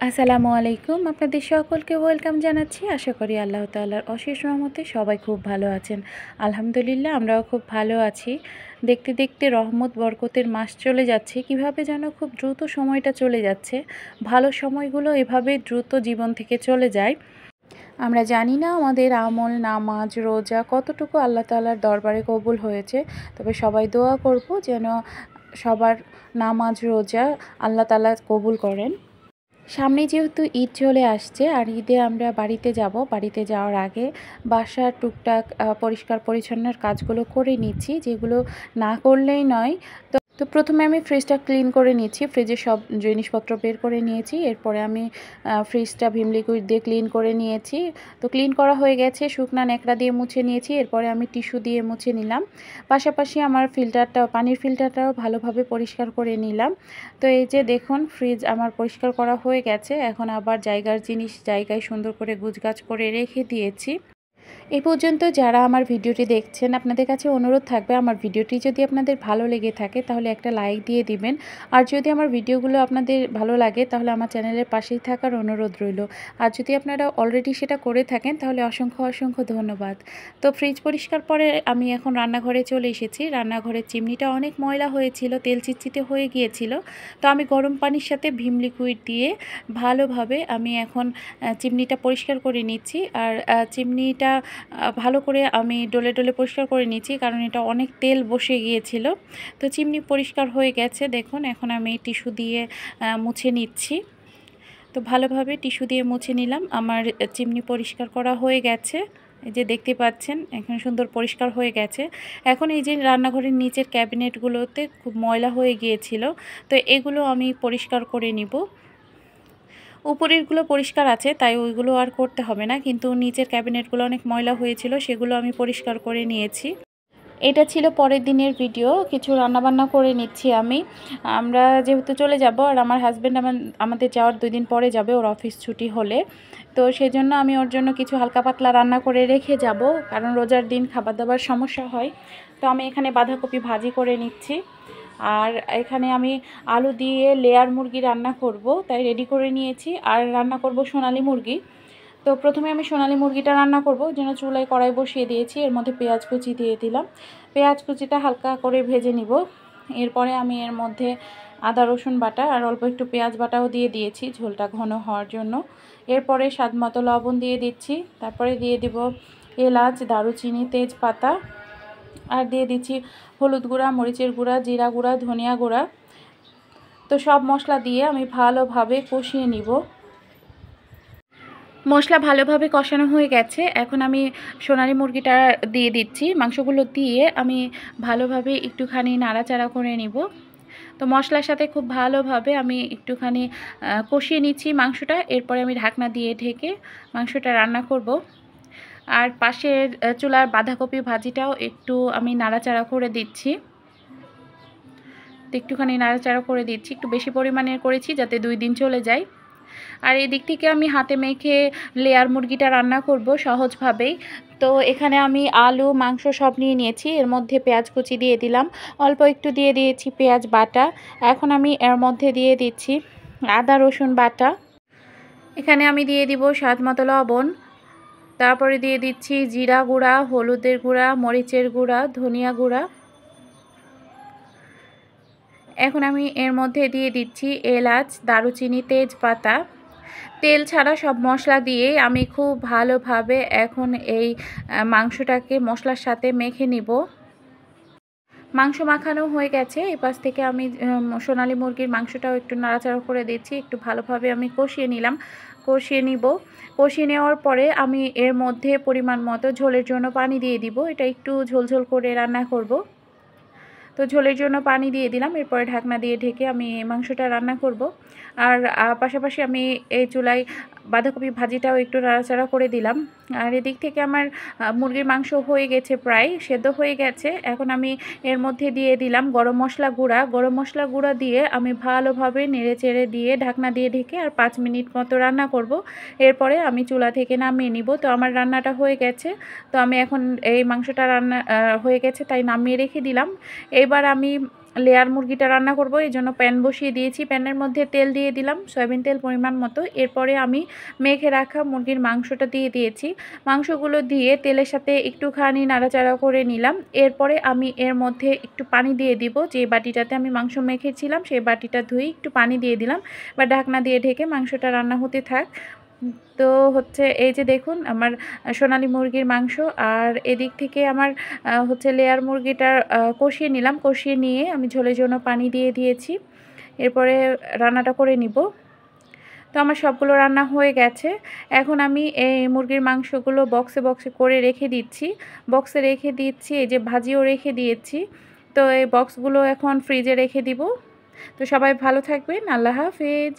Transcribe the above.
আসসালামু আলাইকুম। আপনাদের সকলকে ওয়েলকাম জানাচ্ছি। আশা করি আল্লাহ তাআলার অশেষ রহমতে সবাই খুব ভালো আছেন। আলহামদুলিল্লাহ আমরাও খুব ভালো আছি। দেখতে দেখতে রহমত বরকতের মাস চলে যাচ্ছে। কিভাবে যেন খুব দ্রুত সময়টা চলে যাচ্ছে। ভালো সময়গুলো এভাবে দ্রুত জীবন থেকে চলে যায়। আমরা জানি না আমাদের আমল, নামাজ, রোজা কতটুকু আল্লাহ তাআলার দরবারে কবুল হয়েছে। তবে সবাই দোয়া করব যেন সবার নামাজ, রোজা আল্লাহ তাআলা কবুল করেন। সামনে যেহেতু ঈদ চলে আসছে আর ঈদে আমরা বাড়িতে যাব। বাড়িতে যাওয়ার আগে বাসার টুকটাক পরিষ্কার পরিচ্ছন্নের কাজগুলো করে নিচ্ছি, যেগুলো না করলেই নয়। তো প্রথমে আমি ফ্রিজটা ক্লিন করে নিচ্ছি। ফ্রিজে সব জিনিসপত্র বের করে নিয়েছি। এরপরে আমি ফ্রিজটা ভিম লিকুইড দিয়ে ক্লিন করে নিয়েছি। তো ক্লিন করা হয়ে গেছে, শুকনা ন্যাকড়া দিয়ে মুছে নিয়েছি। এরপরে আমি টিস্যু দিয়ে মুছে নিলাম। পাশাপাশি আমার পানির ফিল্টারটাও ভালোভাবে পরিষ্কার করে নিলাম। তো এই যে দেখুন, ফ্রিজ আমার পরিষ্কার করা হয়ে গেছে। এখন আবার জায়গার জিনিস জায়গায় সুন্দর করে গুছগাছ করে রেখে দিয়েছি। এই পর্যন্ত যারা আমার ভিডিওটি দেখছেন, আপনাদের কাছে অনুরোধ থাকবে আমার ভিডিওটি যদি আপনাদের ভালো লেগে থাকে তাহলে একটা লাইক দিয়ে দিবেন। আর যদি আমার ভিডিওগুলো আপনাদের ভালো লাগে তাহলে আমার চ্যানেলের পাশেই থাকার অনুরোধ রইল। আর যদি আপনারা অলরেডি সেটা করে থাকেন তাহলে অসংখ্য অসংখ্য ধন্যবাদ। তো ফ্রিজ পরিষ্কার পরে আমি এখন রান্নাঘরে চলে এসেছি। রান্নাঘরের চিমনিটা অনেক ময়লা হয়েছিল, তেল চিটচিটে হয়ে গিয়েছিল। তো আমি গরম পানির সাথে ভিম লিকুইড দিয়ে ভালোভাবে আমি এখন চিমনিটা পরিষ্কার করে নিচ্ছি। আর চিমনিটা ভালো করে আমি ডলে ডলে পরিষ্কার করে নিচ্ছি, কারণ এটা অনেক তেল বসে গিয়েছিল। তো চিমনি পরিষ্কার হয়ে গেছে দেখুন। এখন আমি টিস্যু দিয়ে মুছে নিচ্ছি। তো ভালোভাবে টিস্যু দিয়ে মুছে নিলাম। আমার চিমনি পরিষ্কার করা হয়ে গেছে। এই যে দেখতে পাচ্ছেন এখন সুন্দর পরিষ্কার হয়ে গেছে। এখন এই যে রান্নাঘরের নিচের ক্যাবিনেটগুলোতে খুব ময়লা হয়ে গিয়েছিল, তো এগুলো আমি পরিষ্কার করে নিব। উপরেরগুলো পরিষ্কার আছে তাই ওইগুলো আর করতে হবে না, কিন্তু নিচের ক্যাবিনেটগুলো অনেক ময়লা হয়েছিল, সেগুলো আমি পরিষ্কার করে নিয়েছি। এটা ছিল পরের দিনের ভিডিও। কিছু রান্নাবান্না করে নিচ্ছি আমি। আমরা যেহেতু চলে যাব আর আমার হাজব্যান্ড আমাদের যাওয়ার 2 দিন পরে যাবে ওর অফিস ছুটি হলে। তো সেজন্য আমি ওর জন্য কিছু হালকা পাতলা রান্না করে রেখে যাব, কারণ রোজার দিন খাবার দাবার সমস্যা হয়। তো আমি এখানে বাঁধাকপি ভাজি করে নিচ্ছি। আর এখানে আমি আলু দিয়ে লেয়ার মুরগি রান্না করব, তাই রেডি করে নিয়েছি। আর রান্না করব সোনালী মুরগি। তো প্রথমে আমি সোনালী মুরগিটা রান্না করব, ওই জন্য চুলায় কড়াই বসিয়ে দিয়েছি। এর মধ্যে পেঁয়াজ কুচি দিয়ে দিলাম। পেঁয়াজ কুচিটা হালকা করে ভেজে নিব। এরপরে আমি এর মধ্যে আদা রসুন বাটা আর অল্প একটু পেঁয়াজ বাটাও দিয়ে দিয়েছি ঝোলটা ঘন হওয়ার জন্য। এরপরে স্বাদ মতো লবণ দিয়ে দিচ্ছি। তারপরে দিয়ে দিব এলাচ, দারুচিনি, তেজপাতা। আর দিয়ে দিচ্ছি হলুদ গুঁড়া, মরিচের গুঁড়া, জিরা গুঁড়া, ধনিয়া গুঁড়া। তো সব মশলা দিয়ে আমি ভালোভাবে কষিয়ে নিব। মশলা ভালোভাবে কষানো হয়ে গেছে। এখন আমি সোনালী মুরগিটা দিয়ে দিচ্ছি। মাংসগুলো দিয়ে আমি ভালোভাবে একটুখানি নাড়াচাড়া করে নিব। তো মশলার সাথে খুব ভালোভাবে আমি একটুখানি কষিয়ে নিচ্ছি মাংসটা। এরপরে আমি ঢাকনা দিয়ে ঢেকে মাংসটা রান্না করব। আর পাশের চুলার বাঁধাকপি ভাজিটাও একটু আমি নাড়াচাড়া করে দিচ্ছি। তো একটুখানি নাড়াচাড়া করে দিচ্ছি, একটু বেশি পরিমাণের করেছি যাতে 2 দিন চলে যায়। আর এই দিক থেকে আমি হাতে মেখে লেয়ার মুরগিটা রান্না করব সহজভাবেই। তো এখানে আমি আলু, মাংস সব নিয়ে নিয়েছি। এর মধ্যে পেঁয়াজ কুচি দিয়ে দিলাম, অল্প একটু দিয়ে দিয়েছি পেঁয়াজ বাটা। এখন আমি এর মধ্যে দিয়ে দিচ্ছি আদা রসুন বাটা। এখানে আমি দিয়ে দিব স্বাদ মতো লবণ। তারপরে দিয়ে দিচ্ছি জিরা গুঁড়া, হলুদের গুঁড়া, মরিচের গুঁড়া, ধনিয়া গুঁড়া। এখন আমি এর মধ্যে দিয়ে দিচ্ছি এলাচ, দারুচিনি, তেজপাতা। তেল ছাড়া সব মশলা দিয়ে আমি খুব ভালোভাবে এখন এই মাংসটাকে মশলার সাথে মেখে নিব। মাংস মাখানো হয়ে গেছে। এই পাশ থেকে আমি সোনালী মুরগির মাংসটাও একটু নাড়াচাড়া করে দিচ্ছি। একটু ভালোভাবে আমি কষিয়ে নিলাম, কষিয়ে নিব। কষিয়ে নেওয়ার পরে আমি এর মধ্যে পরিমাণ মতো ঝোলের জন্য পানি দিয়ে দিব। এটা একটু ঝোলঝোল করে রান্না করব। তো ঝোলের জন্য পানি দিয়ে দিলাম। এরপরে ঢাকনা দিয়ে ঢেকে আমি মাংসটা রান্না করব। আর পাশাপাশি আমি এই চুলায় বাঁধাকপি ভাজিটাও একটু নাড়াচাড়া করে দিলাম। আর এদিক থেকে আমার মুরগির মাংস হয়ে গেছে, প্রায় সেদ্ধ হয়ে গেছে। এখন আমি এর মধ্যে দিয়ে দিলাম গরম মশলা গুঁড়া। গরম মশলা গুঁড়া দিয়ে আমি ভালোভাবে নেড়েচেড়ে দিয়ে ঢাকনা দিয়ে ঢেকে আর 5 মিনিট মতো রান্না করব। এরপরে আমি চুলা থেকে নামিয়ে নিব। তো আমার রান্নাটা হয়ে গেছে। তো আমি এখন এই মাংসটা রান্না হয়ে গেছে তাই নামিয়ে রেখে দিলাম। এবার আমি লেয়ার মুরগিটা রান্না করব, এই জন্য প্যান বসিয়ে দিয়েছি। প্যানের মধ্যে তেল দিয়ে দিলাম, সয়াবিন তেল পরিমাণ মতো। এরপরে আমি মেখে রাখা মুরগির মাংসটা দিয়ে দিয়েছি। মাংসগুলো দিয়ে তেলের সাথে একটুখানি নাড়াচাড়া করে নিলাম। এরপরে আমি এর মধ্যে একটু পানি দিয়ে দিব। যে বাটিটাতে আমি মাংস মেখেছিলাম সেই বাটিটা ধুয়ে একটু পানি দিয়ে দিলাম। বা ঢাকনা দিয়ে ঢেকে মাংসটা রান্না হতে থাক। তো হচ্ছে এই যে দেখুন আমার সোনালী মুরগির মাংস, আর এদিক থেকে আমার হচ্ছে লেয়ার মুরগিটা কষিয়ে নিলাম। কষিয়ে নিয়ে আমি ঝোলের জন্য পানি দিয়ে দিয়েছি। এরপরে রান্নাটা করে নিব। তো আমার সবগুলো রান্না হয়ে গেছে। এখন আমি এই মুরগির মাংসগুলো বক্সে বক্সে করে রেখে দিচ্ছি। বক্সে রেখে দিচ্ছি, এই যে ভাজিও রেখে দিয়েছি। তো এই বক্সগুলো এখন ফ্রিজে রেখে দিব। তো সবাই ভালো থাকবেন। আল্লাহ হাফেজ।